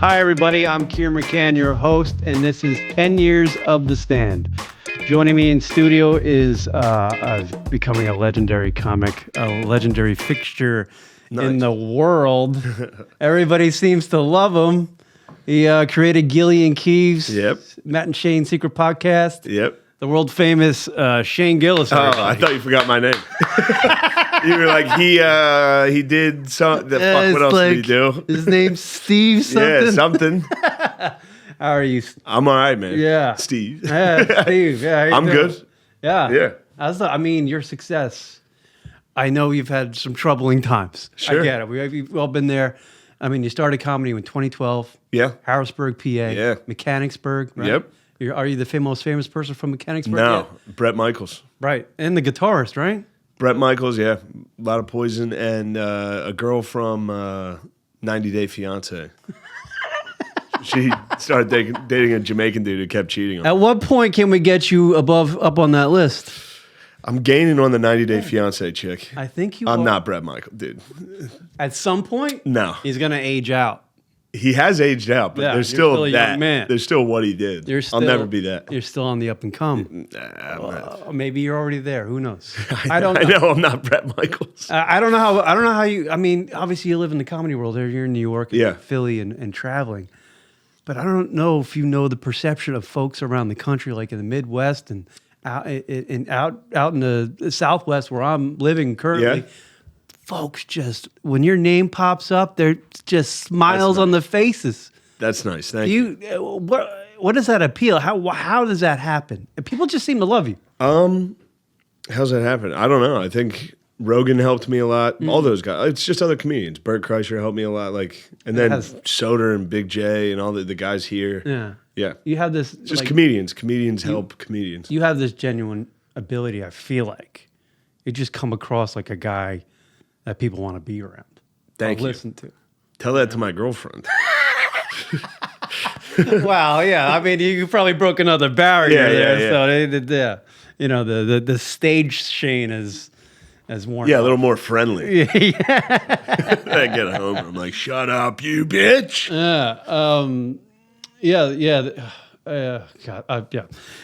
Hi, everybody. I'm Kieran McCann, your host, and this is 10 Years of the Stand. Joining me in studio is becoming a legendary comic, a legendary fixture in the world. Everybody seems to love him. He created Gilly Keeves. Yep. Matt and Shane Secret Podcast. Yep. The world famous Shane Gillis. Oh, I thought you forgot my name. You were like, he did something. Fuck, what else did he do? His name's Steve something. Yeah, something. How are you? I'm all right, man. Yeah. Steve. Yeah, Steve. Yeah, how you I'm doing? good. Yeah. Yeah. I mean, your success. I know you've had some troubling times. Sure. I get it. We've all been there. I mean, you started comedy in 2012. Yeah. Harrisburg, PA. Yeah. Mechanicsburg. Right? Yep. Are you the most famous person from Mechanicsburg? No, yet? Brett Michaels. Right. And the guitarist, right? Brett Michaels, yeah. A lot of Poison and a girl from 90 Day Fiancé. She started dating a Jamaican dude who kept cheating on her. At what point can we get you up on that list? I'm gaining on the 90 Day Fiancé chick. I think you I'm are. not Brett Michaels, dude. At some point, No. he's going to age out. He has aged out, but Yeah, there's you're still still a young that. man. There's still what he did. I'll never be that. You're still on the up and come. I'm not. Maybe you're already there. Who knows? I don't I know. know I'm not Brett Michaels. I don't know how you. I mean, obviously you live in the comedy world. You're in New York, and Yeah. Philly, and traveling. But I don't know if you know the perception of folks around the country, like in the Midwest and out in the Southwest, where I'm living currently. Yeah. Folks just when your name pops up, they're just smiles on the faces. That's nice. Thank you. What does that appeal? How does that happen? And people just seem to love you. How's that happen? I don't know. I think Rogan helped me a lot. Mm. All those guys. It's just other comedians. Bert Kreischer helped me a lot. And then Soder and Big J and all the guys here. Yeah. Yeah. You have this Just comedians. Comedians help comedians. You have this genuine ability. I feel like you just come across like a guy that people want to be around. Thank you. Listen to. Tell that to my girlfriend. Wow, yeah. I mean, you probably broke another barrier there. Yeah. So the stage Shane is worn. Yeah, a little more friendly. Yeah. I get home and I'm like, shut up, you bitch. Yeah.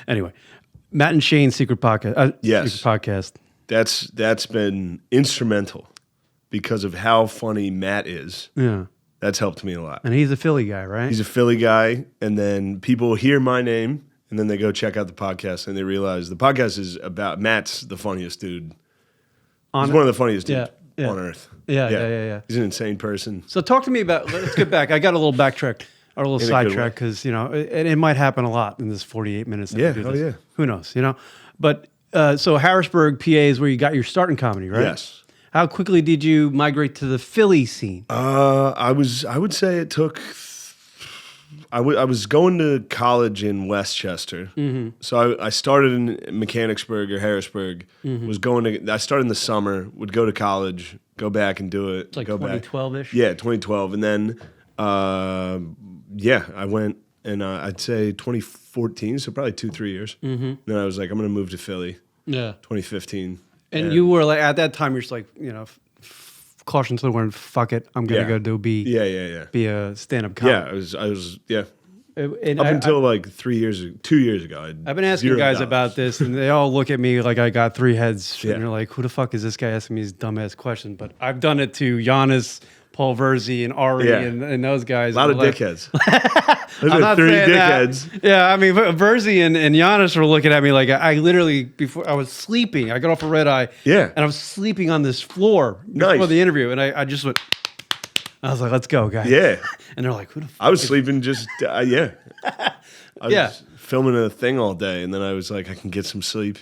Anyway, Matt and Shane Secret Podcast. Yes. Secret Podcast. That's been instrumental because of how funny Matt is. Yeah. That's helped me a lot. And he's a Philly guy, right? He's a Philly guy, and then people hear my name, and then they go check out the podcast, and they realize the podcast is about Matt's the funniest dude. He's one of the funniest dudes on earth. Yeah. He's an insane person. So talk to me about. Let's get back. I got a little backtrack or a little sidetrack because it might happen a lot in this 48 minutes. Yeah. We do Oh this. yeah. Who knows? But so Harrisburg, PA is where you got your start in comedy, right? Yes. How quickly did you migrate to the Philly scene? I would say it took. I was going to college in Westchester, so I started in Mechanicsburg or Harrisburg. I started in the summer, would go to college, go back and do it. It's like go 2012-ish? Yeah, 2012, and then I went and I'd say 2014, so probably 2-3 years. Then I was like, I'm going to move to Philly. Yeah, 2015. And you were like, at that time, you're just like, caution to the wind, fuck it, I'm gonna go be a stand-up comic. Yeah, I was And up until like 2 years ago. I've been asking guys about this, and they all look at me like I got three heads, Yeah. and they're like, "Who the fuck is this guy asking me these dumbass questions?" But I've done it to Giannis, Paul Verzi, and Ari, and those guys. A lot of dickheads. Those I'm are not 3 saying dickheads. that. Yeah, I mean, Verzi and Giannis were looking at me like I literally before I was sleeping. I got off a red eye. Yeah. and I was sleeping on this floor before Nice. the interview, and I just went. I was like, "Let's go, guys." Yeah. and they're like, "Who the fuck?" I was sleeping just, I was Yeah. filming a thing all day, and then I was like, I can get some sleep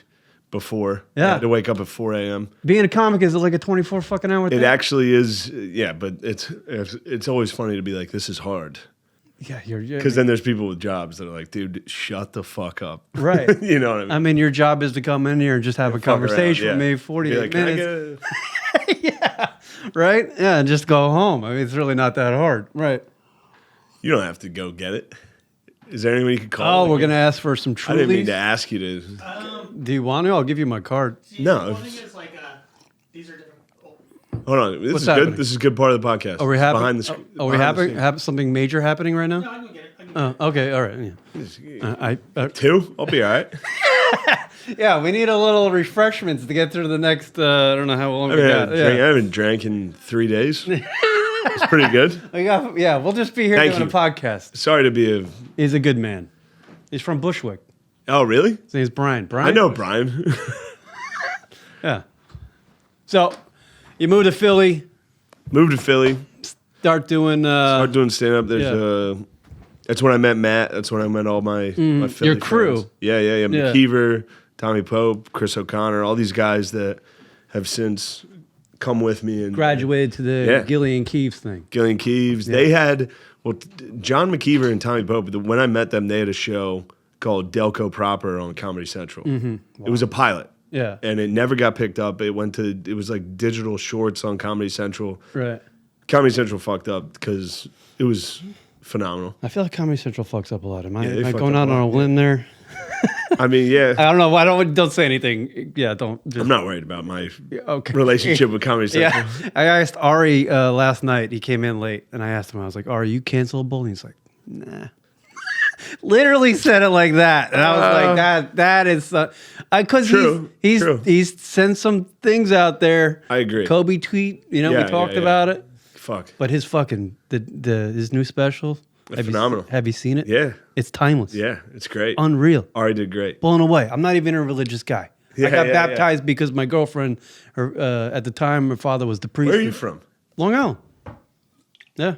before. Yeah. I had to wake up at 4 a.m. Being a comic is like a 24 fucking hour thing. It actually is, but it's always funny to be like, this is hard. Yeah, you're Because then there's people with jobs that are like, dude, shut the fuck up. Right. You know what I mean? I mean, your job is to come in here and just have a conversation around, with yeah. me, 48 Be like, "Can I minutes. get Yeah, right? Yeah, and just go home. I mean, it's really not that hard. Right. You don't have to go get it. Is there anyone you could call? Oh, we're going to ask for some I didn't mean to Trulies. ask you to. Do you want to? I'll give you my card. No. One thing is like these are different. Hold on. This What's is happening? good. This is a good part of the podcast. Are we having? Behind the Are we having something major happening right now? No, I can get it. I can get it. Okay, all right. Yeah. Two? I'll be all right. Yeah, we need a little refreshments to get through the next. I don't know how long we got. I haven't drank in 3 days. It's pretty good. We'll just be here Thank doing you. a podcast. Sorry to be a. He's a good man. He's from Bushwick. Oh, really? His name's Brian. Brian. I know Brian. Yeah. So, you moved to Philly. Moved to Philly. Start doing. Started doing stand up. That's when I met Matt. That's when I met all my Philly your crew. friends. Yeah. Yeah. McKeever, Tommy Pope, Chris O'Connor, all these guys that have since come with me and Graduated to the Gilly Keeves thing. Gilly Keeves. Yeah. They had John McKeever and Tommy Pope. When I met them, they had a show called Delco Proper on Comedy Central. It was a pilot. Yeah. And it never got picked up. It was like digital shorts on Comedy Central. Right. Comedy Central fucked up because it was phenomenal. I feel like Comedy Central fucks up a lot. Am I they fucked going up out a on a lot, limb there? I mean, yeah. I don't know. Don't say anything. Yeah, don't. Just, I'm not worried about my okay. relationship with Comedy Central. Yeah. I asked Ari last night. He came in late, and I asked him. I was like, "Are you cancelable?" And he's like, "Nah." Literally said it like that, and I was like, "That is," because True. he's sent some things out there. I agree. Kobe tweet. We talked about it. Fuck. But his fucking his new special. Phenomenal. Have you seen it? Yeah. It's timeless. Yeah, it's great. Unreal. Ari did great. Blown away. I'm not even a religious guy. I Yeah, got yeah, baptized because my girlfriend, at the time, her father was the priest. Where are you from? Long Island. Yeah.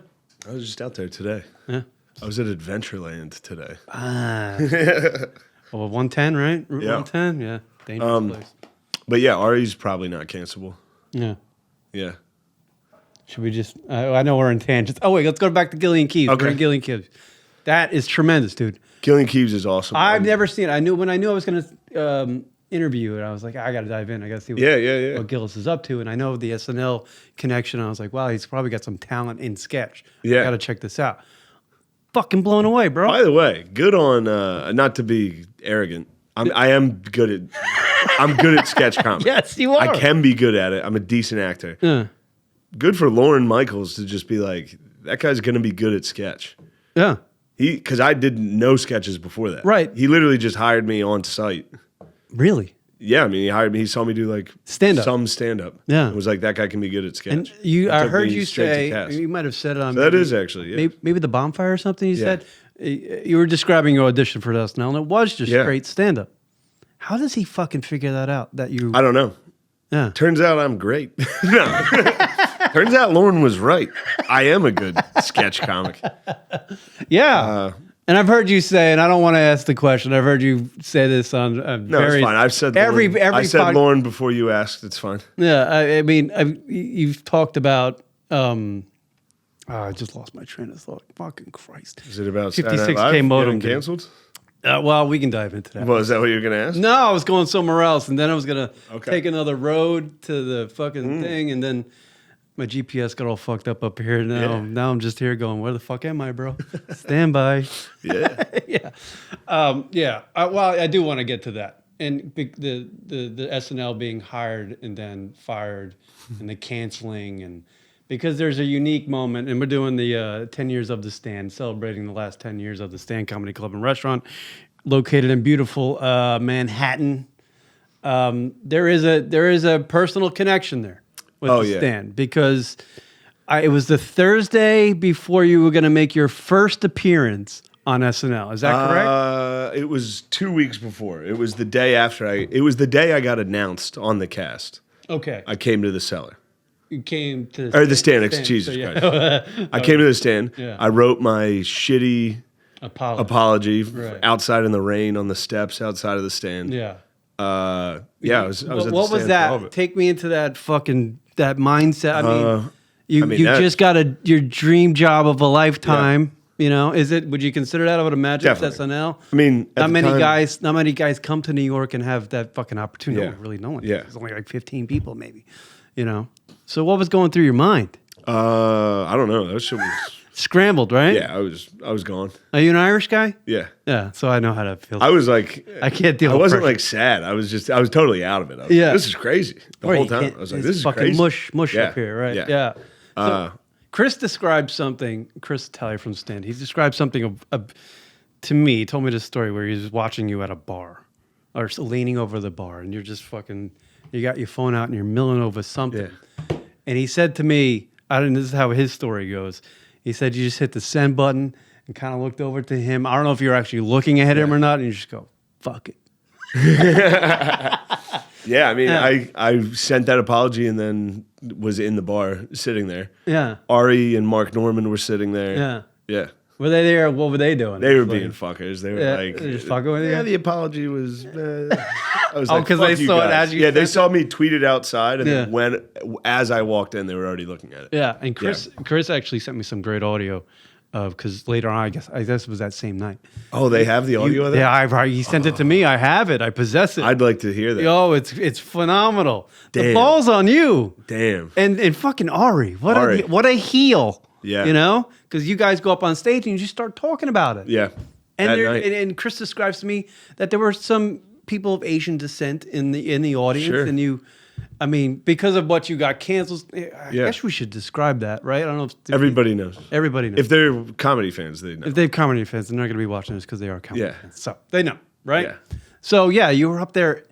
I was just out there today. Yeah. I was at Adventureland today. Well, 110, right? Route Yeah. 110? Yeah. Dangerous place. But yeah, Ari's probably not cancelable. Yeah. Yeah. Should we just, I know we're in tangents. Oh, wait, let's go back to Gilly Keeves. Okay. We're in Gilly Keeves. That is tremendous, dude. Gilly Keeves is awesome. I've never seen it. When I knew I was going to interview it, I was like, I got to dive in. I got to see what Gillis is up to. And I know the SNL connection. I was like, wow, he's probably got some talent in sketch. Yeah. I got to check this out. Fucking blown away, bro. By the way, good on not to be arrogant. I'm good at sketch comedy. Yes, you are. I can be good at it. I'm a decent actor. Yeah. Good for Lauren Michaels to just be like, that guy's gonna be good at sketch. Yeah. Because I did no sketches before that. Right. He literally just hired me on site. Really? Yeah, I mean, he hired me. He saw me do like Stand-up. some stand up. Yeah. It was like, that guy can be good at sketch. And It I took heard me you straight to say, cast. you might have said it on. That is actually, yeah. Maybe the bonfire or something. You Yeah. said you were describing your audition for SNL, and it was just Yeah. straight stand up. How does he fucking figure that out? That you? I don't know. Yeah. Turns out I'm great. No. Turns out Lauren was right. I am a good sketch comic. Yeah. And I've heard you say, and I don't want to ask the question. I've heard you say this on No, it's fine. I've said Lauren. I said Lauren before you asked. It's fine. Yeah, I mean, you've talked about. I just lost my train of thought. Fucking Christ! Is it about 56K modem getting canceled? Well, we can dive into that. Well, is that what you were going to ask? No, I was going somewhere else, and then I was gonna Okay. take another road to the fucking thing, and then my GPS got all fucked up here. Now I'm just here going, where the fuck am I, bro? Stand by. Yeah. Yeah. Well, I do want to get to that, and the SNL being hired and then fired, and the canceling, and because there's a unique moment, and we're doing the 10 years of the Stand, celebrating the last 10 years of the Stand Comedy Club and Restaurant, located in beautiful Manhattan. There is a personal connection there with the Stand, because it was the Thursday before you were going to make your first appearance on SNL. Is that correct? It was 2 weeks before. It was the day after it was the day I got announced on the cast. Okay. I came to the cellar. You came to Or the stand, Jesus Christ. I came to the stand. Yeah. I wrote my shitty apology Right. outside in the rain on the steps outside of the stand. Yeah. I was at the What stand was for all of that? it. Take me into that mindset. I mean, you that- just got your dream job of a lifetime. You know, would you consider that? I would imagine it's Definitely. SNL. I mean, at not the many time- not many guys come to New York and have that fucking opportunity. Yeah. Really, no one. Yeah. There's only like 15 people, maybe. You know. So what was going through your mind? I don't know. That shit was Scrambled, right? Yeah, I was gone. Are you an Irish guy? Yeah. Yeah, so I know how that feels. I was like, I can't deal I with wasn't pressure. like sad. I was totally out of it. I was Yeah. like, this is crazy. The Right, whole you time. can't- I was like, it's this is fucking crazy. mush Yeah. up here, right? Yeah. Yeah. So Chris described something, Chris Talley from Stand, he described something to me, he told me this story where he was watching you at a bar or leaning over the bar and you're just fucking, you got your phone out and you're milling over something. Yeah. And he said to me, this is how his story goes. He said, you just hit the send button and kind of looked over to him. I don't know if you're actually looking at him or not. And you just go, fuck it. Yeah, I mean, I sent that apology and then was in the bar sitting there. Yeah. Ari and Mark Norman were sitting there. Yeah. Yeah. Were they there? What were they doing? They were being fuckers. They were Yeah, like, they're just fucking with you? Yeah, the apology was. I was Oh, like, 'cause fuck they you saw it guys. as you Yeah, they said saw me tweet it outside, and Yeah. then as I walked in, they were already looking at it. Yeah, and Chris actually sent me some great audio because later on, I guess it was that same night. Oh, they have the audio of that? Yeah, he sent it to me. I have it. I possess it. I'd like to hear that. Yo, it's phenomenal. The Damn. ball's on you. Damn. And fucking Ari, Ari. what a heel. Yeah. You know, because you guys go up on stage and you just start talking about it. Yeah. And That there, night. and Chris describes to me that there were some people of Asian descent in the audience, Sure. and you. I mean, because of what you got canceled, I guess we should describe that, right? I don't know if Everybody knows. everybody knows. If they're comedy fans, they know. If they're comedy fans, they're not going to be watching this because they are comedy Yeah. fans. So they know, right? Yeah. So yeah, you were up there.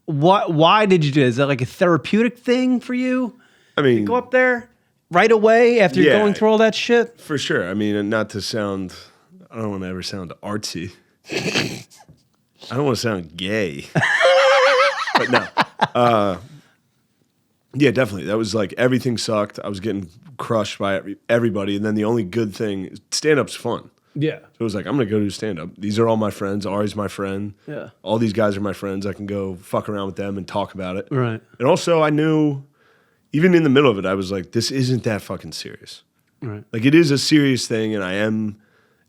Why did you do it? Is that like a therapeutic thing for you? I mean, Go up there right away after you're Yeah. going through all that shit? for sure. I mean, and not to sound, I don't want to ever sound artsy. I don't want to sound gay. But no. Yeah, definitely. That was like everything sucked. I was getting crushed by everybody. And then the only good thing, stand-up's fun. Yeah. So it was like, I'm going to go do stand-up. These are all my friends. Ari's my friend. Yeah. All these guys are my friends. I can go fuck around with them and talk about it. Right. And also I knew, even in the middle of it, I was like, this isn't that fucking serious. Right. Like, it is a serious thing, and I am,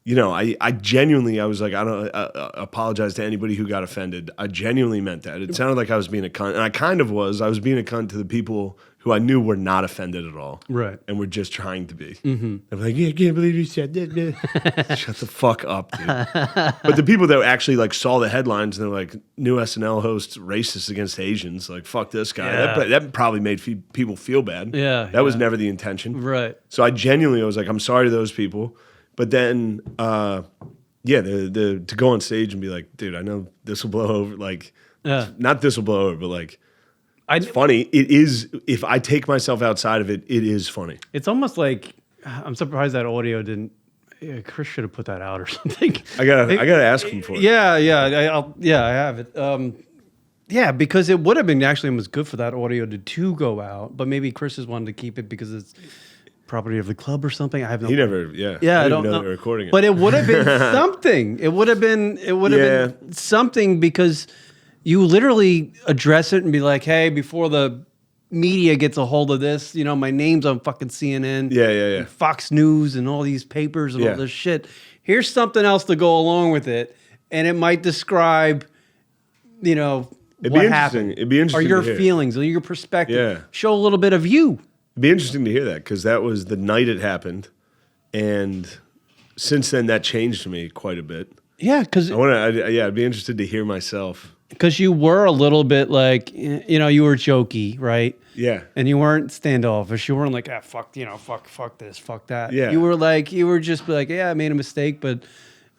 you know, I genuinely, I was like, I don't apologize to anybody who got offended. I genuinely meant that. It sounded like I was being a cunt, and I kind of was. I was being a cunt to the people who I knew were not offended at all. Right. And were just trying to be. Mm-hmm. I'm like, yeah, I can't believe you said that. Shut the fuck up, dude. But the people that actually, like, saw the headlines, and they're like, new SNL host racist against Asians, like, fuck this guy. Yeah. That probably made people feel bad. Yeah, That was yeah. never the intention. Right. So I genuinely was like, I'm sorry to those people. But then, yeah, to go on stage and be like, dude, I know this will blow over. Like, Yeah. not this will blow over, but like, it's funny. It is, if I take myself outside of it, it is funny. It's almost like I'm surprised that audio didn't. Yeah, Chris should have put that out or something. I gotta ask him for it. Yeah, I have it. Yeah, because it would have been actually almost good for that audio to go out, but maybe Chris has wanted to keep it because it's property of the club or something. I have no. He never, yeah. Yeah, I don't didn't know know. they were recording it. But it would have been something. It would have been something because you literally address it and be like, hey, before the media gets a hold of this, you know, my name's on fucking CNN. Yeah. And Fox News and all these papers and all Yeah. this shit. Here's something else to go along with it. And it might describe, you know, It'd what be happened. interesting. It'd be interesting Or your to hear. feelings or your perspective. Yeah. Show a little bit of you. It'd be interesting to hear that because that was the night it happened. And since then, that changed me quite a bit. Yeah, because I'd be interested to hear myself. Because you were a little bit like, you know, you were jokey, right? Yeah. And you weren't standoffish. You weren't like, fuck, you know, fuck this, fuck that. Yeah. You were just like, yeah, I made a mistake, but,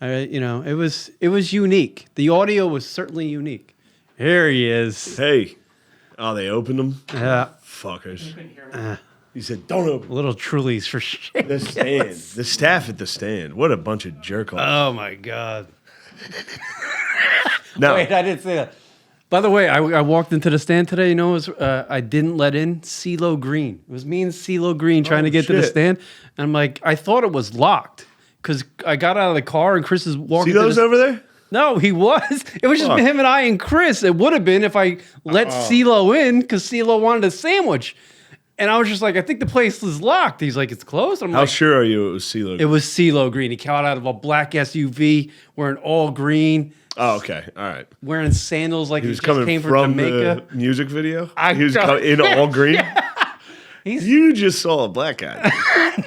you know, it was unique. The audio was certainly unique. Here he is. Hey. Oh, they opened them? Yeah. Fuckers. He said, don't open. Little Trulies for shit. The stand. The staff at the stand. What a bunch of jerk-offs. Oh, my God. No. Wait, I didn't say that. By the way, I walked into the stand today. You know, it was, I didn't let in CeeLo Green. It was me and CeeLo Green trying to get to the shit. stand. And I'm like, I thought it was locked because I got out of the car and Chris is walking. See those over there? No, he was. It was just Fuck. him and I and Chris. It would have been if I let CeeLo in because CeeLo wanted a sandwich. And I was just like, I think the place is locked. He's like, it's closed. I'm How like, sure are you it was CeeLo? it was CeeLo Green. He got out of a black SUV wearing all green. Oh, okay. All right. Wearing sandals like He he was just coming came from Jamaica. the music video? I He was don't- in all green? You just saw a black guy.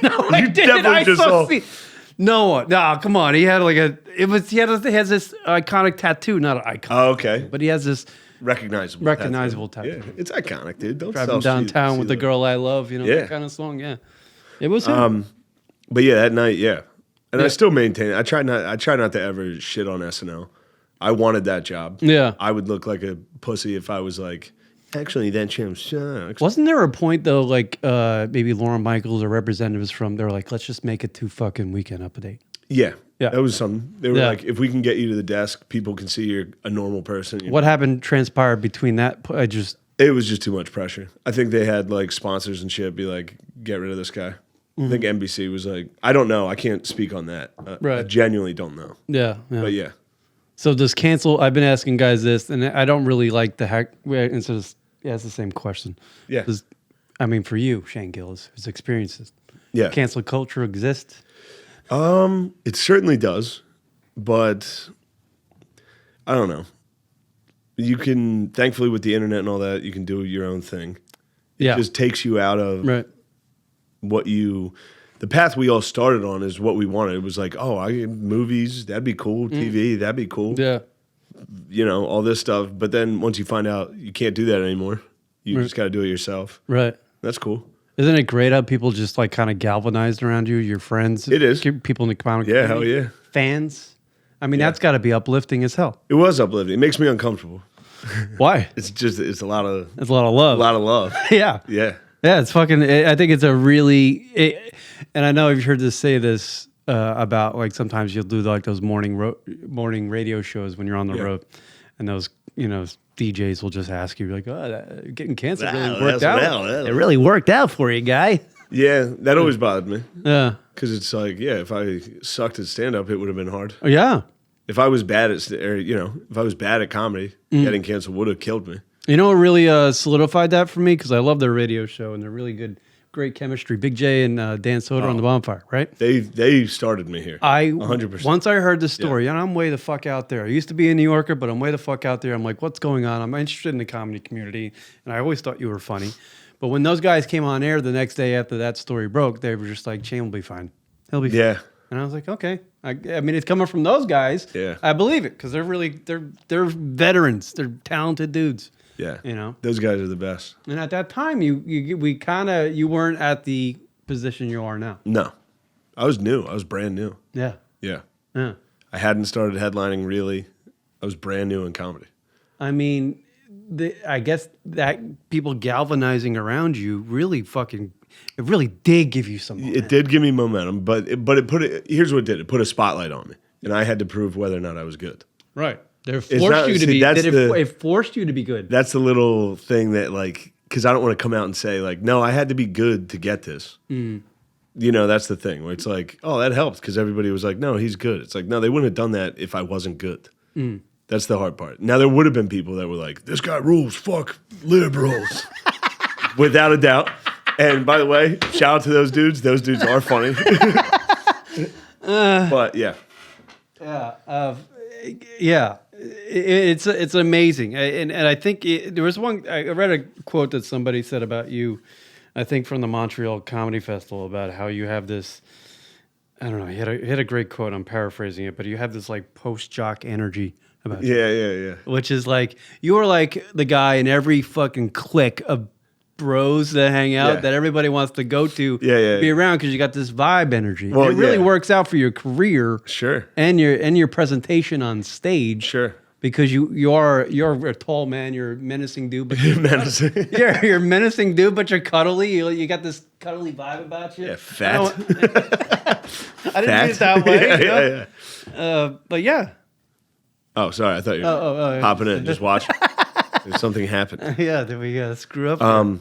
No, I didn't. I just saw. saw. No, come on. He had like he has this iconic tattoo, not an icon. Oh, okay. But he has this Recognizable tattoo. Yeah, it's iconic, dude. Don't Driving downtown with the girl I love, that kind of song. Yeah, it was him. But yeah, that night, yeah. And I still maintain it. I try not to ever shit on SNL. I wanted that job. Yeah. I would look like a pussy if I was like, actually, that show sucks. Wasn't there a point though, like maybe Lauren Michaels or representatives from, they're like, let's just make it 2 fucking Weekend Update. Yeah. Yeah. That was something. They were like, if we can get you to the desk, people can see you're a normal person. What happened transpired between that? It was just too much pressure. I think they had like sponsors and shit be like, get rid of this guy. I think NBC was like, I don't know. I can't speak on that. I genuinely don't know. Yeah. But yeah. So does cancel, I've been asking guys this, and I don't really like the hack. And so it's the same question. Yeah. For you, Shane Gillis, whose experiences. Yeah. Cancel culture exists? It certainly does. But I don't know. You can, thankfully with the internet and all that, you can do your own thing. It just takes you out of the path we all started on is what we wanted. It was like, movies, that'd be cool. TV, that'd be cool. Yeah. All this stuff. But then once you find out you can't do that anymore, you just got to do it yourself. Right. That's cool. Isn't it great how people just like kind of galvanized around you, your friends? It is. People in the comic community. Hell yeah. Fans. That's got to be uplifting as hell. It was uplifting. It makes me uncomfortable. Why? It's a lot of love. A lot of love. Yeah. Yeah. Yeah, it's fucking. I think it's a really, and I know you've heard this about like sometimes you'll do like those morning radio shows when you're on the road, and those DJs will just ask you like, getting canceled really worked out. It really worked out for you, guy. Yeah, that always bothered me. Yeah, because it's like, if I sucked at stand up, it would have been hard. Oh, yeah. If I was bad at comedy, getting canceled would have killed me. You know what really solidified that for me? Because I love their radio show and they're really good, great chemistry. Big J and Dan Soder on the Bonfire, right? They started me here. 100%. Once I heard the story, and I'm way the fuck out there. I used to be a New Yorker, but I'm way the fuck out there. I'm like, what's going on? I'm interested in the comedy community, and I always thought you were funny. But when those guys came on air the next day after that story broke, they were just like, Shane will be fine. He'll be fine. Yeah. And I was like, okay. It's coming from those guys. Yeah. I believe it because they're veterans. They're talented dudes. Yeah. Those guys are the best. And at that time, you weren't at the position you are now. No. I was new. I was brand new. Yeah. Yeah. Yeah. I hadn't started headlining really. I was brand new in comedy. I guess that people galvanizing around you really it really did give you some momentum. It did give me momentum, but here's what it did. It put a spotlight on me, and I had to prove whether or not I was good. Right. It forced you to be good. That's the little thing that because I don't want to come out and say no, I had to be good to get this. That's the thing where it's like, oh, that helped because everybody was like, no, he's good. It's like, no, they wouldn't have done that if I wasn't good. That's the hard part. Now, there would have been people that were like, this guy rules, fuck liberals. Without a doubt. And by the way, shout out to those dudes. Those dudes are funny. But yeah. Yeah. It's amazing. And I think there was I read a quote that somebody said about you, I think from the Montreal Comedy Festival, about how you have this, I don't know, he had a great quote, I'm paraphrasing it, but you have this post-jock energy about you. Yeah. Which is you're like the guy in every fucking clique of bros that hang out that everybody wants to go to be around because you got this vibe energy. Well, it really works out for your career. Sure. And your presentation on stage. Sure. Because you're a tall man, you're a menacing dude, but you're menacing. You're a menacing dude, but you're cuddly. You got this cuddly vibe about you. Yeah, fat. I didn't mean it that way. Yeah. But yeah. Oh, sorry. I thought you were hopping in. Just watch. There's something happened. Yeah, did we screw up?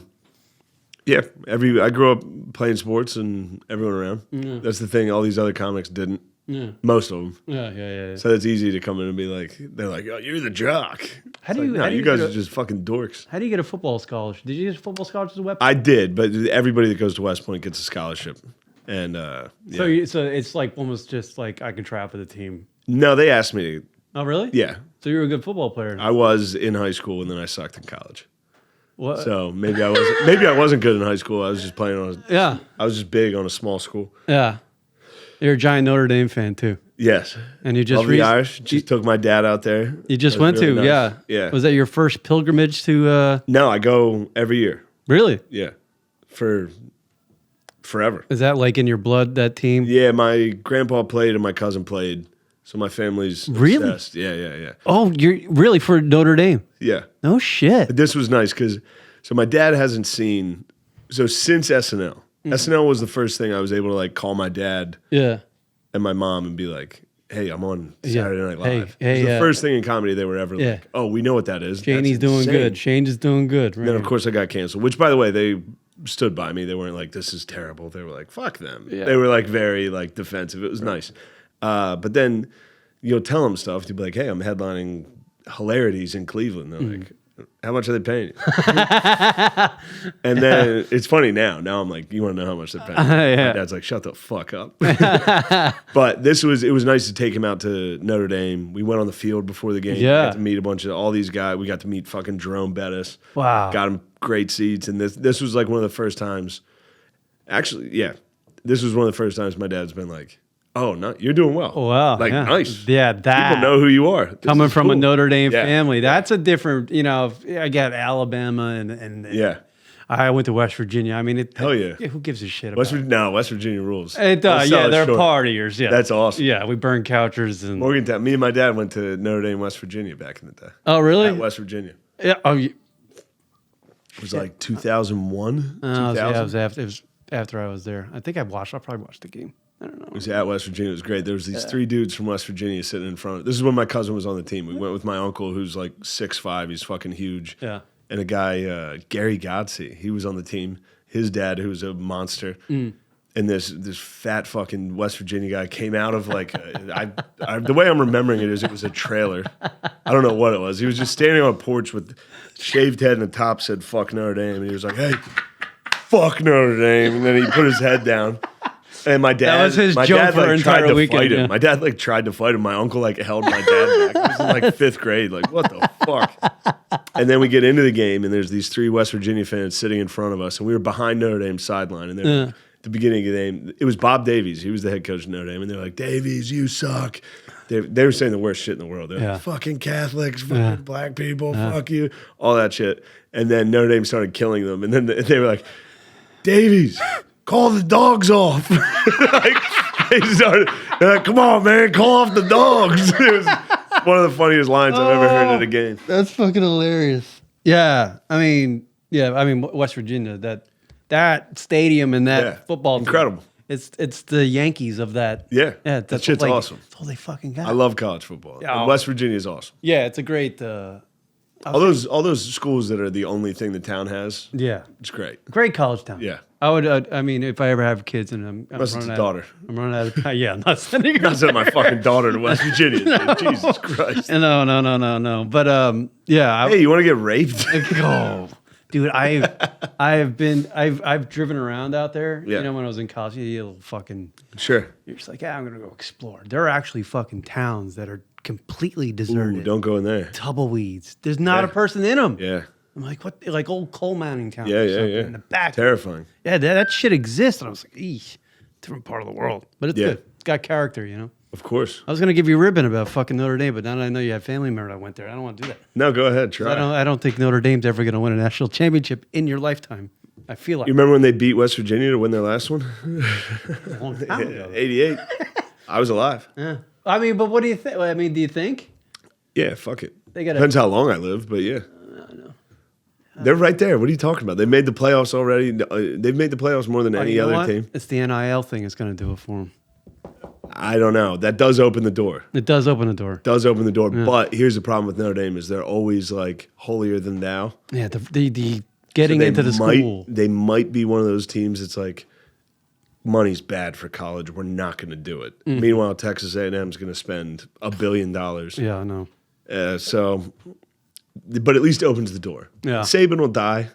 Yeah, I grew up playing sports and everyone around. Yeah. That's the thing. All these other comics didn't. Yeah. Most of them. Yeah. So it's easy to come in and be like, they're like, oh, you're the jock. How do you? You guys are just fucking dorks. How do you get a football scholarship? Did you get a football scholarship at West Point? I did, but everybody that goes to West Point gets a scholarship. And so it's almost just I can try out for the team. No, they asked me to. Oh, really? Yeah. So you were a good football player. I was in high school, and then I sucked in college. What? So maybe I wasn't good in high school. I was just playing on. Yeah. I was just big on a small school. Yeah. You're a giant Notre Dame fan too. Yes. And you just love the Irish. Just took my dad out there. You just went really to, nice. yeah. Yeah. Was that your first pilgrimage to? No, I go every year. Really? Yeah. For forever. Is that like in your blood, that team? Yeah, my grandpa played and my cousin played. So my family's Really? obsessed. Yeah. Oh, you're really for Notre Dame? Yeah. No shit. But this was nice because, so my dad hasn't seen, so since SNL, SNL was the first thing I was able to like call my dad Yeah. and my mom and be like, hey, I'm on Saturday Night Hey, Live. hey, it was the first thing in comedy they were ever Yeah. like, oh, we know what that is. Shane's That's doing insane. good. Shane is doing good. And then, of course, I got canceled, which, by the way, they stood by me. They weren't like, this is terrible. They were like, fuck them. Yeah. They were like very like defensive. It was nice. But then you'll tell them stuff. You'll be like, hey, I'm headlining Hilarities in Cleveland. They're like, how much are they paying you? And then it's funny now. Now I'm like, you want to know how much they're paying? Yeah. My dad's like, shut the fuck up. But it was nice to take him out to Notre Dame. We went on the field before the game. Yeah. Got to meet a bunch of all these guys. We got to meet fucking Jerome Bettis. Wow. Got him great seats. And this was like one of the first times. Actually, yeah. This was one of the first times my dad's been like, oh, no, you're doing well. Wow. Like, yeah. nice. Yeah, that. People know who you are. This Coming is from a cool. Notre Dame Yeah. family, that's a different, I got Alabama and Yeah. I went to West Virginia. I mean, Hell yeah. who gives a shit about West Virginia rules. it? It does. Let's Yeah, sell it they're short. partiers. Yeah. That's awesome. Yeah, we burn couchers and. Morgantown. Me and my dad went to Notre Dame, West Virginia back in the day. Oh, really? At West Virginia. Yeah. Oh, It was like 2001, yeah, 2000. it was after I was there. I think I probably watched the game. I don't know. It was at West Virginia. It was great. There was these three dudes from West Virginia sitting in front. This is when my cousin was on the team. We went with my uncle, who's like 6'5". He's fucking huge. Yeah. And a guy, Gary Godsey, he was on the team. His dad, who was a monster. And this fat fucking West Virginia guy came out of like, the way I'm remembering it is it was a trailer. I don't know what it was. He was just standing on a porch with shaved head and a top said, fuck Notre Dame. And he was like, hey, fuck Notre Dame. And then he put his head down. And my dad, That was his joke for an tried entire to weekend, fight him. yeah. My dad like tried to fight him. My uncle like held my dad back. It was in like 5th grade. Like, what the fuck? And then we get into the game, and there's these 3 West Virginia fans sitting in front of us, and we were behind Notre Dame's sideline. And they're at the beginning of the game, it was Bob Davies. He was the head coach of Notre Dame, and they're like, Davies, you suck. They were saying the worst shit in the world. They're like, fucking Catholics, fucking black people, fuck you, all that shit. And then Notre Dame started killing them, and then they were like, Davies, call the dogs off. They're like, come on, man, call off the dogs. It was one of the funniest lines I've ever heard at a game. That's fucking hilarious. Yeah, I mean, West Virginia, that stadium and that football team, incredible. It's the Yankees of that. Yeah, That's that shit's awesome. That's all they fucking got. I love college football. Yeah. And West Virginia is awesome. Yeah, it's a great. All those schools that are the only thing the town has, Yeah, it's great. great college town. Yeah. I would. I mean, if I ever have kids and I'm Unless it's running a out, daughter. I'm running out of. Yeah, I'm not sending her. Not sending my fucking daughter to West Virginia. Dude. Jesus Christ. No. But yeah. Hey, you want to get raped? Oh, dude, I've driven around out there. Yeah. You know, when I was in college, you little fucking. Sure. You're just like, yeah, I'm gonna go explore. There are actually fucking towns that are completely deserted. Ooh, don't go in there. Tumbleweeds. There's not a person in them. Yeah. I'm like, what? Like old coal mining towns. Yeah, or yeah, something yeah. In the back. Terrifying. Yeah, that shit exists. And I was like, eesh, different part of the world. But it's Yeah. good. It's got character, you know? Of course. I was going to give you a ribbon about fucking Notre Dame, but now that I know you have family member that went there, I don't want to do that. No, go ahead. Try. I don't think Notre Dame's ever going to win a national championship in your lifetime. I feel like You remember when they beat West Virginia to win their last one? a long time ago. 88. I was alive. Yeah. I mean, but what do you think? I mean, do you think? Yeah, fuck it. They gotta- Depends how long I live, but yeah. They're right there. What are you talking about? They made the playoffs already. They've made the playoffs more than any You know other what? team. It's the NIL thing that's going to do it for them. I don't know. That does open the door. It does open the door. Does open the door. But here's the problem with Notre Dame is they're always like holier than thou. Yeah, the getting They into the school. They might be one of those teams that's like, money's bad for college. We're not going to do it. Mm-hmm. Meanwhile, Texas A&M is going to spend $1 billion. Yeah, I know. But at least it opens the door. Yeah. Saban will die.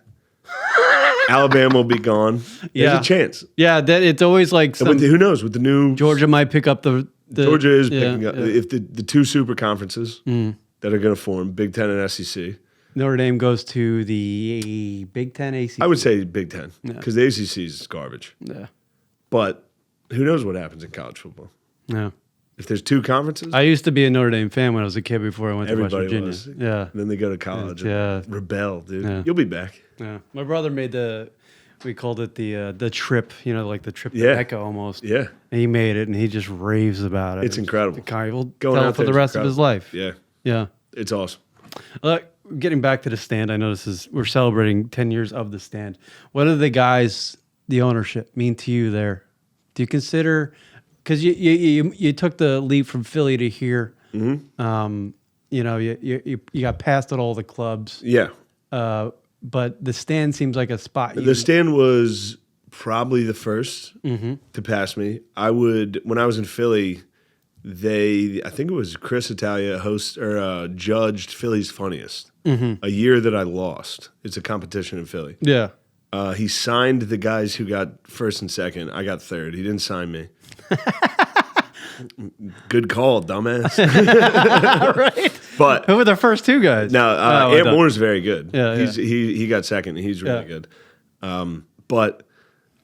Alabama will be gone. There's Yeah. a chance. Yeah, that it's always like And with who knows? With the new Georgia might pick up the Georgia is yeah, picking up yeah. if the two super conferences that are going to form, Big Ten and SEC. Notre Dame goes to the Big Ten, ACC. I would say Big Ten because the ACC is garbage. Yeah. But who knows what happens in college football? Yeah. If there's two conferences, I used to be a Notre Dame fan when I was a kid before I went to West everybody Virginia. was. Yeah. Then they go to college and rebel, dude. Yeah. You'll be back. Yeah. My brother made we called it the trip, like the trip to Yeah. Mecca almost. Yeah. And he made it and he just raves about it. It's incredible. He'll Going tell out it for there the is rest of his incredible. life. Yeah. Yeah. It's awesome. Getting back to the stand, I know we're celebrating 10 years of the stand. What do the guys, the ownership, mean to you there? Do you consider, because you took the leap from Philly to here, you got passed at all the clubs, Yeah. but the stand seems like a spot. The stand was probably the first to pass me. When I was in Philly, I think it was Chris Italia judged Philly's Funniest a year that I lost. It's a competition in Philly. Yeah. He signed the guys who got first and second. I got third. He didn't sign me. Good call, dumbass. Right. But who were the first two guys? no, Ant Moore's very good. Yeah, he got second. He's really good. But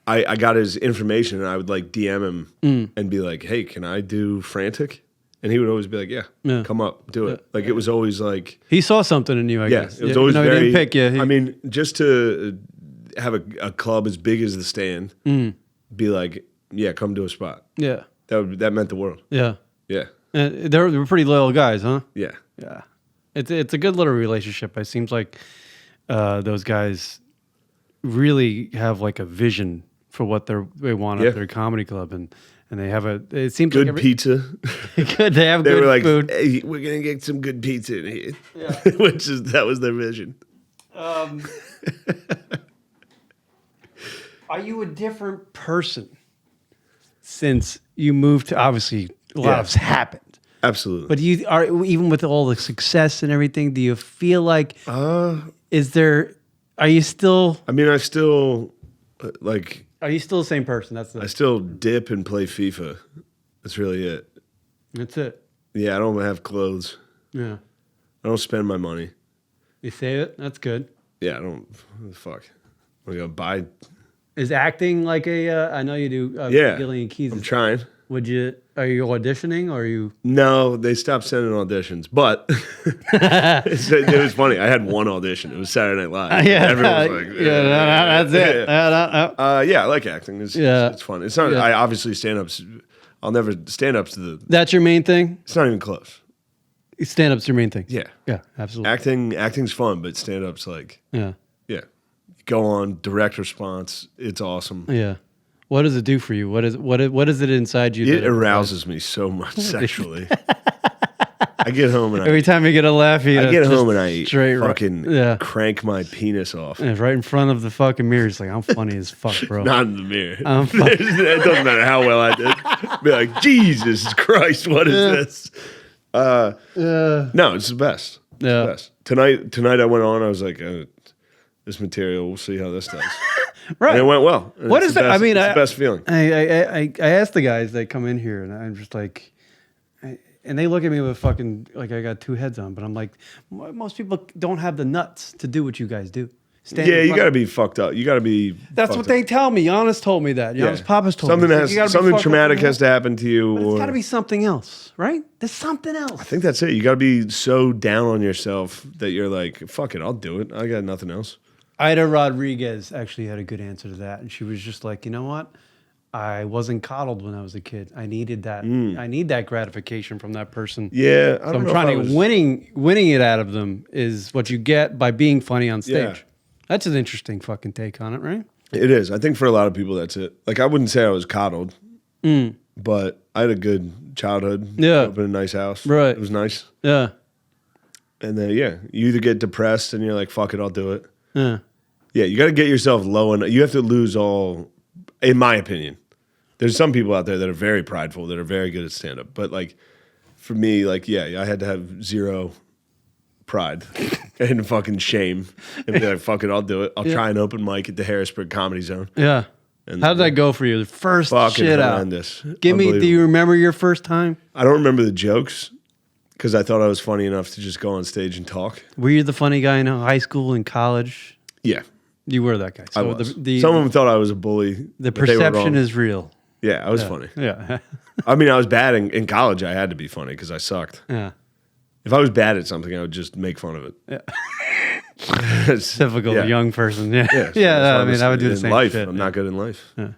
I got his information and I would like DM him and be like, "Hey, can I do Frantic?" And he would always be like, "Yeah, come up, do it." Like it was always like he saw something in you. I guess. it was always very. He didn't pick you. I mean, just to have a club as big as the stand, be like, "Yeah, come to a spot." Yeah. That meant the world. Yeah. Yeah. They're pretty loyal guys, huh? Yeah. Yeah. It's a good little relationship. It seems like those guys really have like a vision for what they want at their comedy club, and they have it seems Good like pizza. good. They have They good were like, food. "Hey, we're gonna get some good pizza in here," Yeah. that was their vision. Are you a different person since you moved to? Obviously, a lot has happened. Absolutely. But you are, even with all the success and everything, do you feel like are you still I mean, I still like. are you still the same person? I still dip and play FIFA. That's really it. That's it. Yeah, I don't have clothes. Yeah. I don't spend my money. You save it? That's good. Yeah, I don't. Fuck. I'm gonna buy. Is acting like I know you do Yeah, Gilly Keeves. I'm trying. Are you auditioning or are you? No, they stopped sending auditions. But it was funny. I had one audition. It was Saturday Night Live. Yeah. Everyone was like, That's it. yeah, I like acting. It's fun. It's not. I obviously stand-ups. I'll never stand-ups to the. That's your main thing? It's not even close. Stand-up's your main thing? Yeah. Yeah, absolutely. Acting's fun, but stand-up's like. Yeah. Yeah. Go on, direct response. It's awesome. Yeah. What does it do for you? What is it inside you? It arouses me so much sexually. I get home and every time you get a laugh, I get home and I fucking yeah. crank my penis off. And it's right in front of the fucking mirror. It's like, I'm funny as fuck, bro. Not in the mirror. It doesn't matter how well I did. Be like, Jesus Christ, what is this? No, it's the best. It's the best. Tonight I went on. I was like, this material. We'll see how this does. Right. And it went well. And what is that? I mean, it's the best feeling. I asked the guys that come in here, and I'm just like, and they look at me with fucking like I got two heads on, but I'm like, most people don't have the nuts to do what you guys do. You got to be fucked up. You got to be. That's what they tell me. Giannis told me that. Giannis Papas told me. Something traumatic has to happen to you. But it's got to be something else, right? There's something else. I think that's it. You got to be so down on yourself that you're like, fuck it, I'll do it. I got nothing else. Ida Rodriguez actually had a good answer to that, and she was just like, you know what? I wasn't coddled when I was a kid. I needed that. I need that gratification from that person. Yeah, so I'm trying to winning it out of them is what you get by being funny on stage. Yeah. That's an interesting fucking take on it, right? It is. I think for a lot of people, that's it. Like I wouldn't say I was coddled, but I had a good childhood. Yeah, up in a nice house. Right, it was nice. Yeah, and then you either get depressed and you're like, fuck it, I'll do it. Yeah, you got to get yourself low enough. You have to lose all, in my opinion. There's some people out there that are very prideful, that are very good at stand-up. But, like, for me, like, I had to have zero pride and fucking shame. And be like, fuck it, I'll do it. I'll try an open mic at the Harrisburg Comedy Zone. Yeah. And how did that go for you? The first fucking shit horrendous. Out. Do you remember your first time? I don't remember the jokes. because I thought I was funny enough to just go on stage and talk. Were you the funny guy in high school and college? Yeah, You were that guy. So I was. Some of them thought I was a bully. the but they were perception wrong. is real. Yeah, I was funny. Yeah. I mean, I was bad in college. I had to be funny because I sucked. Yeah. If I was bad at something, I would just make fun of it. Yeah. Typical Yeah. young person. Yeah. Yeah, so Yeah. that's why I mean, I would do the in same life. shit. I'm not good in life. Yeah.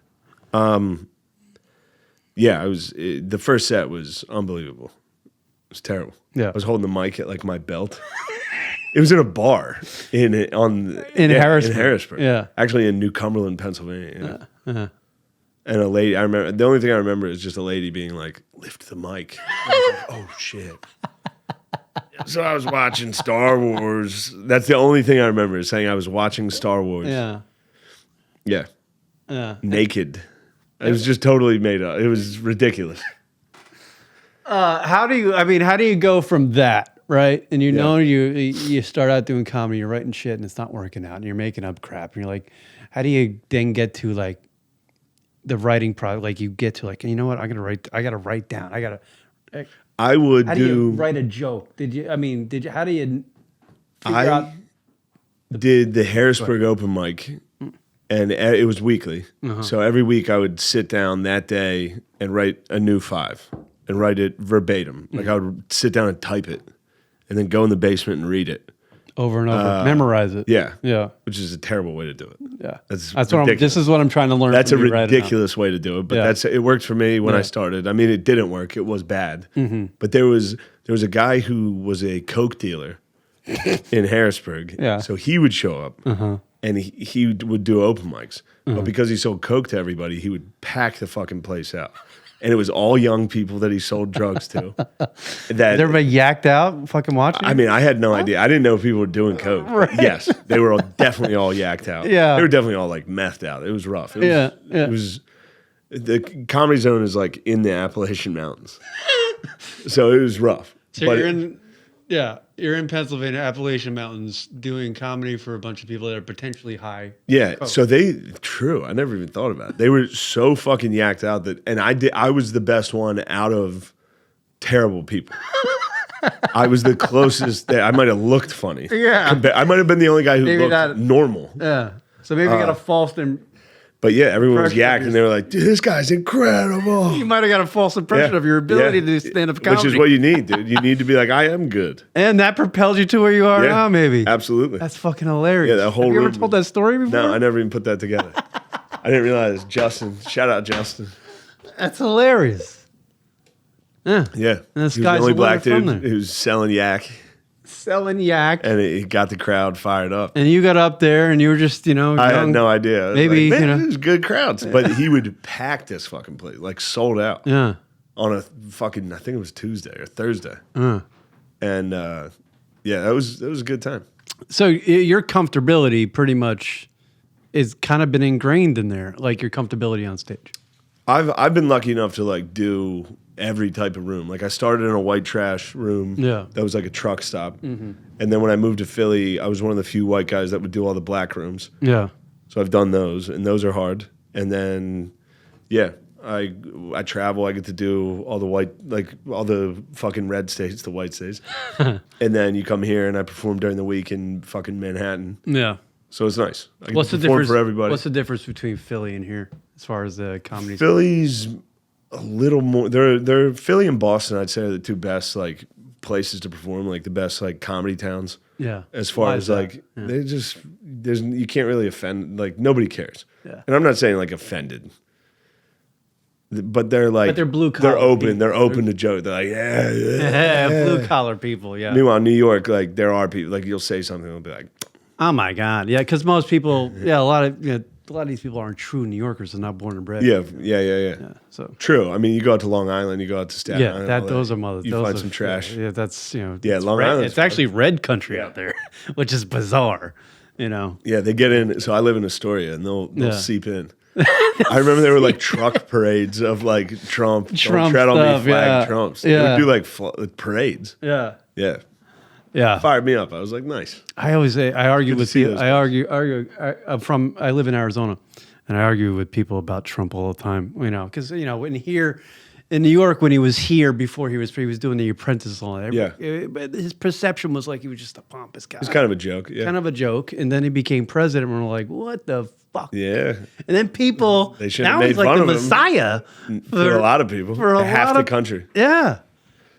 Yeah, the first set was unbelievable. It was terrible. Yeah. I was holding the mic at like my belt. It was in a bar in Harrisburg. In Harrisburg. Yeah. Actually in New Cumberland, Pennsylvania. Uh-huh. And a lady, I remember, the only thing I remember is just a lady being like, lift the mic. I was like, oh shit. So I was watching Star Wars. That's the only thing I remember is saying I was watching Star Wars. Yeah. Yeah. Yeah. Naked. It was just totally made up. It was ridiculous. How do you go from that, right? And you start out doing comedy, you're writing shit and it's not working out and you're making up crap. And you're like, how do you then get to like the writing project? Like you get to like, you know what? I gotta write down. I would How do you write a joke? How do you figure out? did the Harrisburg open mic, and it was weekly. So every week I would sit down that day and write a new 5 and write it verbatim. Like I would sit down and type it and then go in the basement and read it. Over and over, memorize it. Yeah. Yeah. Which is a terrible way to do it. Yeah. That's this is what I'm trying to learn. That's a from you right now. ridiculous way to do it, but it worked for me when I started. I mean, it didn't work. It was bad. But there was a guy who was a coke dealer in Harrisburg. Yeah. So he would show up and he would do open mics. But because he sold coke to everybody, he would pack the fucking place out. And it was all young people that he sold drugs to. Is everybody yacked out fucking watching? I mean, I had no idea. I didn't know people were doing coke. Right. Yes, they were definitely all yacked out. Yeah. They were definitely all like methed out. It was rough. It was the Comedy Zone is like in the Appalachian Mountains. So it was rough. So you're in Pennsylvania, Appalachian Mountains, doing comedy for a bunch of people that are potentially high. Yeah, so true. I never even thought about it. They were so fucking yacked out and I was the best one out of terrible people. I was the closest that I might have looked funny. Yeah. I might have been the only guy who looked not normal. Yeah. So maybe you got a false But yeah, everyone was Impression of yacked and they were like, dude, this guy's incredible. you might have got a false impression of your ability to do stand-up comedy. Which is what you need, dude. You need to be like, I am good. And that propelled you to where you are now, maybe. Absolutely. That's fucking hilarious. Yeah, that whole Have you ever room- told that story before? No, I never even put that together. I didn't realize Justin. Shout out Justin. That's hilarious. Yeah. Yeah. And this He was guy's the only a winner black from dude there. who was selling yak, Selling yak. and he got the crowd fired up. And you got up there and you were just, I had young. no idea. I was Maybe, like, man, you know. it was good crowds. But he would pack this fucking place, like sold out Yeah. on a fucking, I think it was Tuesday or Thursday. And yeah, that was a good time. So your comfortability pretty much is kind of been ingrained in there, like your comfortability on stage. I've been lucky enough to like do every type of room. Like I started in a white trash room. Yeah. That was like a truck stop. And then when I moved to Philly, I was one of the few white guys that would do all the black rooms. Yeah. So I've done those, and those are hard. And then, yeah, I travel. I get to do all the white, like all the fucking red states, the white states. And then you come here, and I perform during the week in fucking Manhattan. Yeah. So it's nice. I get What's to the perform difference for everybody? What's the difference between Philly and here as far as the comedy? Philly's a little more. They're Philly and Boston. I'd say are the two best like places to perform, like the best like comedy towns. Yeah. As far Why as is that? like you can't really offend, like nobody cares. Yeah. And I'm not saying like offended, but they're like But they're blue collar They're open. people. They're open to joke. They're like Blue collar people. Yeah. Meanwhile, New York, like there are people like you'll say something, they'll be like, Oh my God. Yeah. Because most people, a lot of these people aren't true New Yorkers. They're not born and bred. yeah. So. True. I mean, you go out to Long Island, you go out to Staten Island. all Those are mother. You those find are- some trash. Yeah, that's Yeah, it's Long red, Island's it's actually red country out there, which is bizarre. Yeah, they get in. So I live in Astoria, and they'll Yeah. seep in. I remember there were like truck parades of like Trump don't tread on stuff, me flag yeah. Trumps. Yeah. They would do like parades. Yeah. Yeah, Yeah. fired me up. I was like, nice. I always say I argue Good to with see people. those I live in Arizona, and I argue with people about Trump all the time. Because when here, in New York when he was here before he was doing The Apprentice and all that. Yeah. But his perception was like he was just a pompous guy. It's kind of a joke. Yeah. Kind of a joke. And then he became president and we're like, what the fuck? Yeah. And then people, They should now have he's made like fun the of him. Messiah. For a lot of people. For a half lot the of- country. Yeah.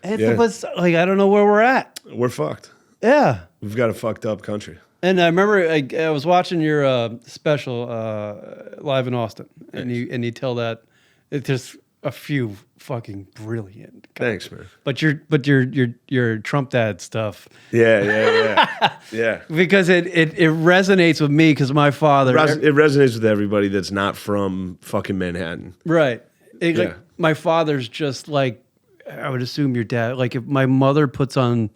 And Yeah. it was like, I don't know where we're at. We're fucked. Yeah. We've got a fucked up country. And I remember I was watching your special live in Austin, and you tell that it's just a few fucking brilliant. Thanks, man. But your Trump dad stuff, Yeah. Yeah. because it resonates with me because my father, It resonates with everybody that's not from fucking Manhattan. right? Like Yeah. my father's just like, I would assume your dad. Like if my mother puts on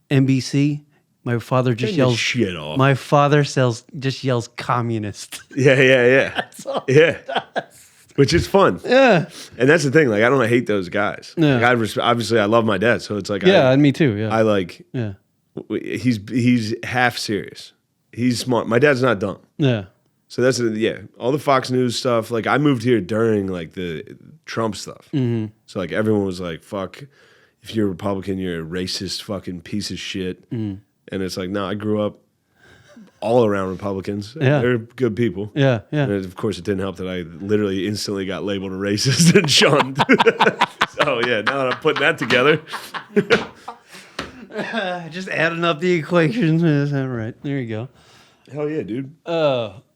NBC. My father just Turn yells this shit off. My father just yells communist. Yeah. That's all. Yeah. Which is fun. Yeah. And that's the thing. Like, I don't hate those guys. Yeah. Like, obviously, I love my dad. So it's like, Yeah, and me too. Yeah. I like, yeah. he's half serious. He's smart. My dad's not dumb. Yeah. So that's, all the Fox News stuff. Like, I moved here during, like, the Trump stuff. Mm-hmm. So, like, everyone was like, fuck, if you're a Republican, you're a racist fucking piece of shit. Mm. And it's like, no, I grew up all around Republicans. Yeah. They're good people. Yeah. Yeah. And of course, it didn't help that I literally instantly got labeled a racist and shunned. So, yeah, now that I'm putting that together. Just adding up the equations. All right. There you go. Hell yeah, dude.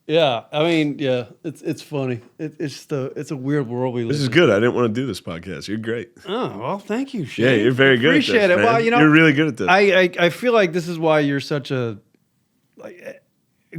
Yeah. I mean, yeah. It's funny. It's a weird world we live in. This is good. I didn't want to do this podcast. You're great. Oh well, thank you, Shane. Yeah, you're very good Appreciate at this, it. man. Well, you know, you're really good at this. I feel like this is why you're such a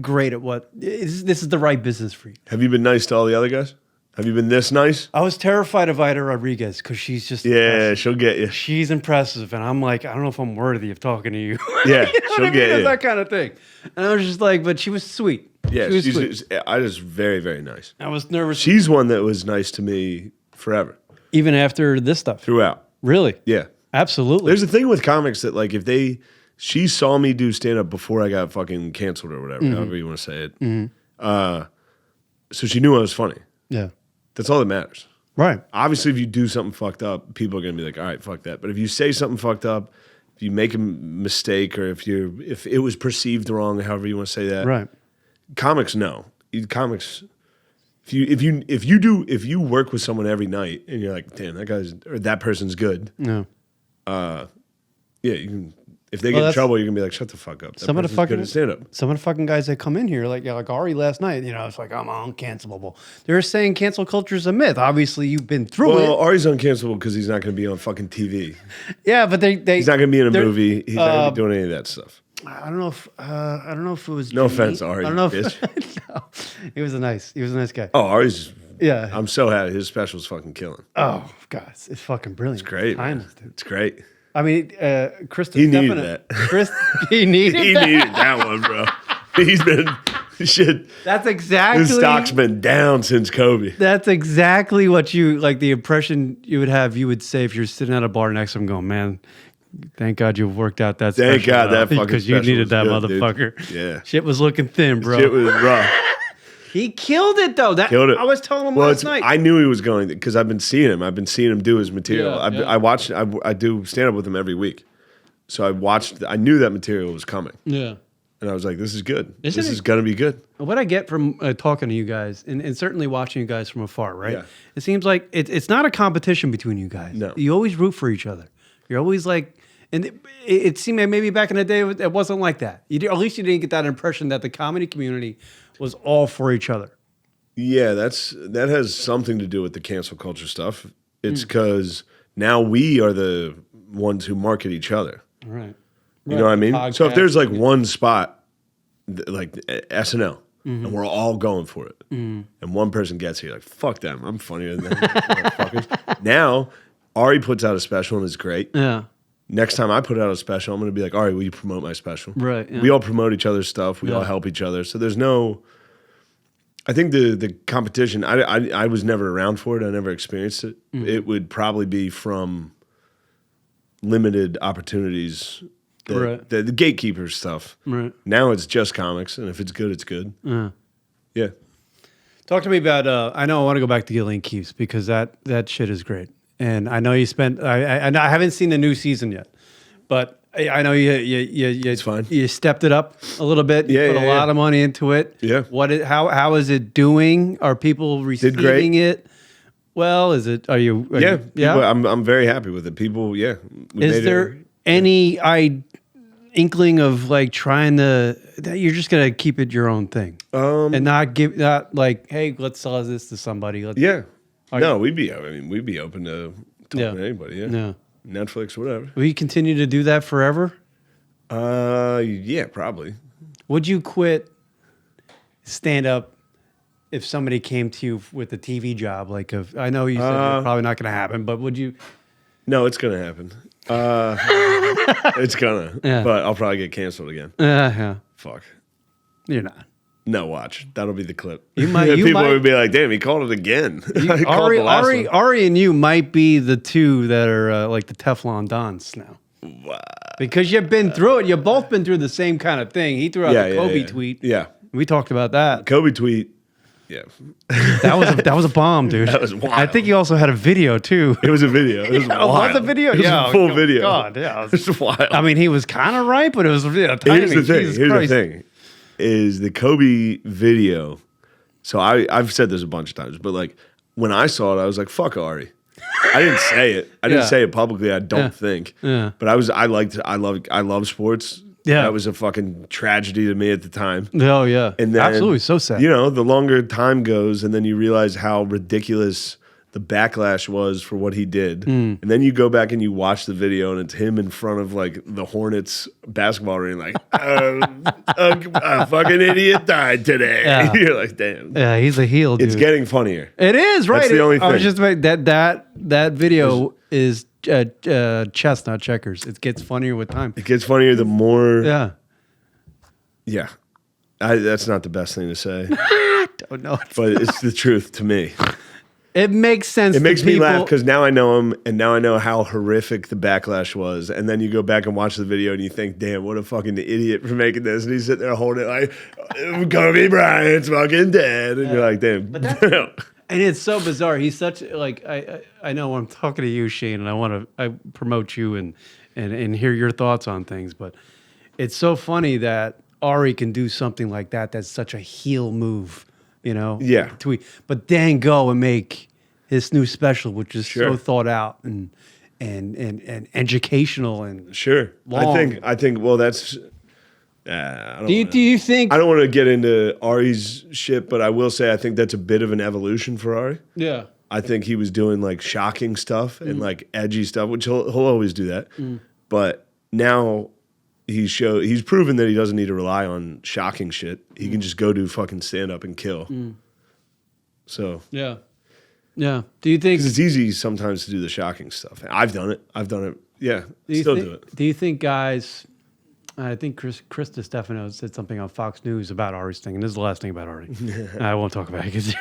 great at what this is the right business for you. Have you been nice to all the other guys? Have you been this nice? I was terrified of Ida Rodriguez because she's just Yeah, impressive. she'll get you. She's impressive, and I'm like, I don't know if I'm worthy of talking to you. Yeah, You know what she'll I mean? get It's you. that kind of thing. And I was just like, but she was sweet. Yeah, she was sweet. I just very, very nice. I was nervous, She's one that was nice to me forever, even after this stuff. throughout. Really? Yeah. Absolutely. There's a thing with comics that, like, she saw me do stand up before I got fucking canceled or whatever, however you want to say it. So she knew I was funny. Yeah. That's all that matters. Right. Obviously, if you do something fucked up, people are gonna be like, "All right, fuck that." But if you say something fucked up, if you make a mistake, or if it was perceived wrong, however you want to say that, Right. Comics know. Comics. If you work with someone every night and you're like, "Damn, that person's good," No. yeah, you can. If they get in trouble, you're gonna be like, "Shut the fuck up." That Some of the person's fucking good at stand up. Some of the fucking guys that come in here, like Ari last night, it's like I'm uncancelable. They're saying cancel culture is a myth. Obviously, you've been through Well, it. Ari's uncancelable because he's not going to be on fucking TV. Yeah, but they He's not going to be in a they're- movie. He's not going to be doing any of that stuff. I don't know if it was. No Jimmy. offense, Ari, I don't know. bitch. No, he was a nice guy. Oh, Ari's. Yeah. I'm so happy. His special's fucking killing. Oh God, it's fucking brilliant. It's great. Man. Timeless, dude. It's great. I mean, Krista. He needed that. He needed. He that. needed that one, bro. He's been shit. That's exactly. His stock's been down since Kobe. That's exactly what you like. The impression you would have. You would say if you're sitting at a bar next to him, going, "Man, thank God you worked out that." Thank special, God bro, that fucking because you special needed was that good, dude. motherfucker. Yeah. Shit was looking thin, bro. Shit was rough. He killed it though. Killed it. I was telling him Well, last night. I knew he was going because I've been seeing him. I've been seeing him do his material. Yeah, yeah. I watched. I do stand up with him every week. So I watched. I knew that material was coming, yeah. and I was like, "This is good. Isn't This it- is gonna be good." What I get from talking to you guys, and certainly watching you guys from afar, right? Yeah. It seems like it's not a competition between you guys. No. You always root for each other. You're always like, and it seemed like maybe back in the day it wasn't like that. At least you didn't get that impression that the comedy community was all for each other. Yeah, that has something to do with the cancel culture stuff. It's because now we are the ones who market each other. Right. You know what I mean? So if there's like one spot, like SNL, and we're all going for it, and one person gets here, like, fuck them, I'm funnier than them. motherfuckers. Now, Ari puts out a special and it's great. Yeah. Next time I put out a special, I'm going to be like, Ari, will you promote my special? Right, yeah. We all promote each other's stuff. We all Yeah. help each other. So there's no... I think the competition, I was never around for it. I never experienced it. It would probably be from limited opportunities, Right. the gatekeeper stuff. Right. Now it's just comics, and if it's good, it's good. Yeah. Talk to me about. I know I want to go back to Gilly Keeves because that shit is great. and I know you spent. I haven't seen the new season yet, but I know you It's fine. You stepped it up a little bit. You put a lot of money into it. Yeah. How is it doing? Are people receiving it? Well, is it? Are you? Yeah. I'm very happy with it. People. Yeah. Is there any inkling of like trying to? That you're just gonna keep it your own thing, and not like, hey, let's sell this to somebody. We'd be open to talking to anybody. Yeah. Netflix, whatever. Will you continue to do that forever? Yeah, probably. Would you quit stand up if somebody came to you with a TV job? I know you said it's probably not going to happen, but would you? No, it's gonna happen. It's gonna. But I'll probably get canceled again. Yeah. Fuck. You're not. No, watch. That'll be the clip. People would be like, "Damn, he called it again." Ari, and you might be the two that are like the Teflon Dons now. Wow. Because you've been through it. You've both been through the same kind of thing. He threw out the Kobe tweet. Yeah. We talked about that. Kobe tweet. Yeah. That was a bomb, dude. That was wild. I think you also had a video too. It was a video. It was wild. Was a video? It was a full video. God, yeah. It was wild. I mean, he was kind of right, but it was timing. Here's the thing. Jesus Here's Christ. the thing. Is the Kobe video. So I've said this a bunch of times, but like when I saw it, I was like, fuck Ari. I didn't say it. I didn't say it publicly, I don't think. Yeah. But I love sports. Yeah. That was a fucking tragedy to me at the time. Oh, yeah. And then, absolutely, so sad. You know, the longer time goes and then you realize how ridiculous the backlash was for what he did. And then you go back and you watch the video and it's him in front of like the Hornets basketball ring like, a fucking idiot died today. Yeah. You're like, damn. Yeah, he's a heel, dude. It's getting funnier. It is, right? That's the only thing. I was just like, that video is chess, not checkers. It gets funnier with time. It gets funnier the more. Yeah. Yeah. That's not the best thing to say. Don't know. But it's the truth to me. It makes sense. It makes me laugh because now I know him and now I know how horrific the backlash was. And then you go back and watch the video and you think, damn, what a fucking idiot for making this. And he's sitting there holding it like, Kobe Bryant's fucking dead. And you're like, damn. And it's so bizarre. He's such like I know I'm talking to you, Shane, and I promote you and hear your thoughts on things. But it's so funny that Ari can do something like that. That's such a heel move. You know, tweet, but then go and make his new special, which is so thought out and educational and long. I think. Well, that's. Do you think? I don't want to get into Ari's shit, but I will say I think that's a bit of an evolution for Ari. Yeah, I think he was doing like shocking stuff and like edgy stuff, which he'll always do that. But now. He's proven that he doesn't need to rely on shocking shit. He can just go do fucking stand up and kill. So yeah. Do you think? Because it's easy sometimes to do the shocking stuff. I've done it. Yeah, still do it. Do you think guys? I think Chris DiStefano said something on Fox News about Ari's thing, and this is the last thing about Ari. I won't talk about it,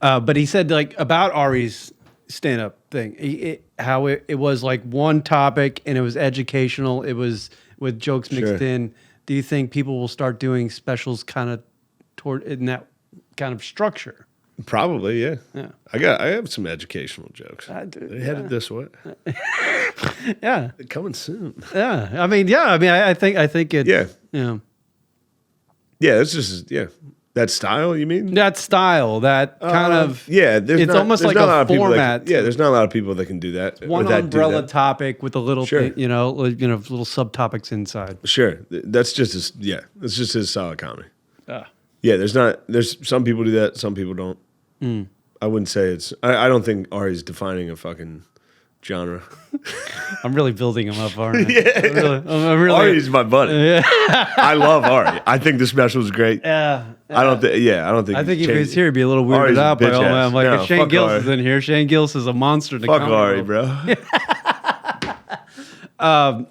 but he said like about Ari's stand-up thing, how it was like one topic and it was educational. It was with jokes mixed in. Do you think people will start doing specials kind of toward in that kind of structure? Probably, yeah. I have some educational jokes. They headed this way. Yeah, they're coming soon. Yeah, I mean, I think it. Yeah, yeah. It's just that style. You mean that style? That kind of It's almost like a format. There's not a lot of people that can do that. One umbrella topic with a little thing, little subtopics inside. Sure, that's just his. Yeah, that's just his style of comedy. Yeah, there's some people do that, some people don't. I wouldn't say it's. I don't think Ari's defining a fucking genre. I'm really building him up, aren't I? I'm really, Ari's my buddy. Yeah. I love Ari. I think the special is great. Yeah. I don't think. Yeah, I don't think. I think if he was here, he'd be a little weirded out by all that. I'm like, if Shane Gillis is in here, Shane Gillis is a monster. Fuck Ari, bro. I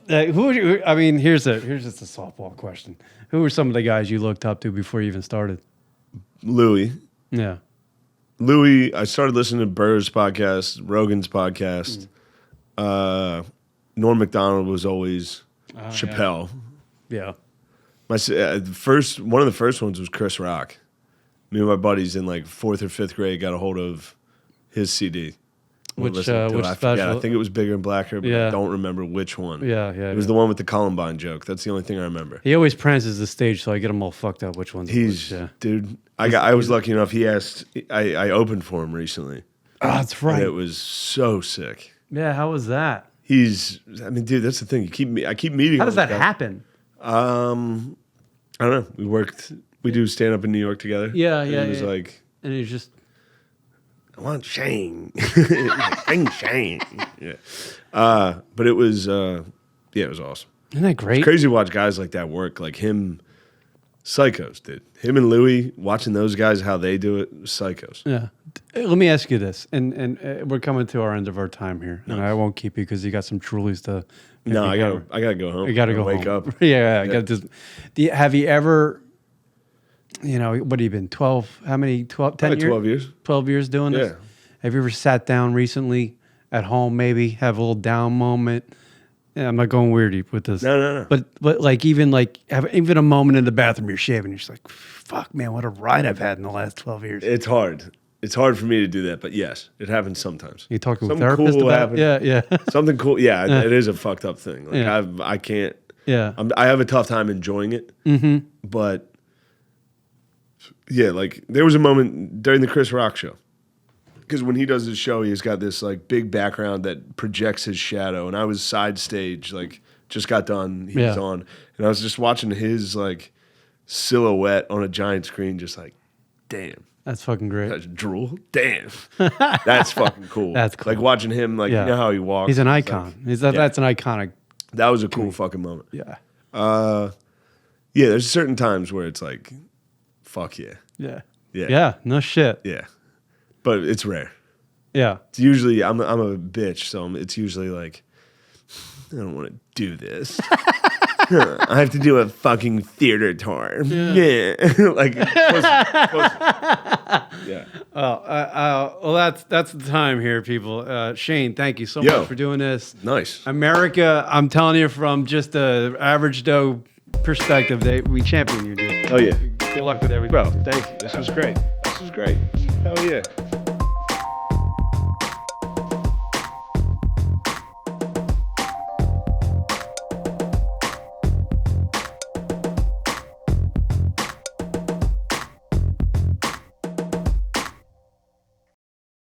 mean, here's just a softball question. Who were some of the guys you looked up to before you even started? Louis. Yeah. Louis, I started listening to Burr's podcast, Rogan's podcast. Norm Macdonald was always Chappelle. Yeah. One of the first ones was Chris Rock. Me and my buddies in like 4th or 5th grade got a hold of his CD. Which I forget. special? I think it was Bigger and Blacker, but Yeah. I don't remember which one. Yeah. It was the one with the Columbine joke. That's the only thing I remember. He always prances the stage, so I get him all fucked up. Which one's Dude. I was lucky enough. He asked. I opened for him recently. Oh, that's right. And it was so sick. Yeah, how was that? Dude, that's the thing. I keep meeting. How does that happen? I don't know. We do stand up in New York together. Yeah, and yeah. It was like, and he's just I want Shane. Bring Shane. Yeah. But it was, it was awesome. isn't that great? It's crazy to watch guys like that work. Like him, psychos, dude. Him and Louis, watching those guys, how they do it, psychos. Yeah. Let me ask you this, and we're coming to our end of our time here, and I won't keep you because you got some Trulies to. No, I gotta go home. You gotta go wake home. up. Yeah, I got this. Have you ever? What have you been? 12? How many? 12? 10 years? 12 years. 12 years doing this. Yeah. Have you ever sat down recently at home? Maybe have a little down moment. Yeah, I'm not going weirdy with this. No. But like have even a moment in the bathroom you're shaving. You're just like, fuck, man, what a ride I've had in the last 12 years. It's hard. It's hard for me to do that, but yes, it happens sometimes. You talk to a Something therapist cool about it? happened. Yeah. Something cool. Yeah, it is a fucked up thing. Like Yeah. I can't. Yeah. I have a tough time enjoying it. Mm-hmm. But yeah, like there was a moment during the Chris Rock show. Because when he does his show, he's got this like big background that projects his shadow. And I was side stage, like just got done. He was on. And I was just watching his like silhouette on a giant screen, just like, damn. That's fucking great. That's drool. Damn. That's fucking cool. That's cool. Like watching him, like, you know how he walks. He's an It's icon. like- That's an iconic. that was a cool fucking moment. Yeah. Yeah, there's certain times where it's like, fuck yeah. Yeah. Yeah. Yeah. No shit. Yeah. But it's rare. Yeah. It's usually, I'm a bitch, so it's usually like, I don't want to do this. I have to do a fucking theater tour. Yeah. Like, pussy. Yeah. Well, that's the time here, people. Shane, thank you so much for doing this. Nice. America, I'm telling you from just a average Joe perspective, we champion you, dude. Oh, yeah. Good luck with everything. Bro, thank you. This was great. Hell yeah.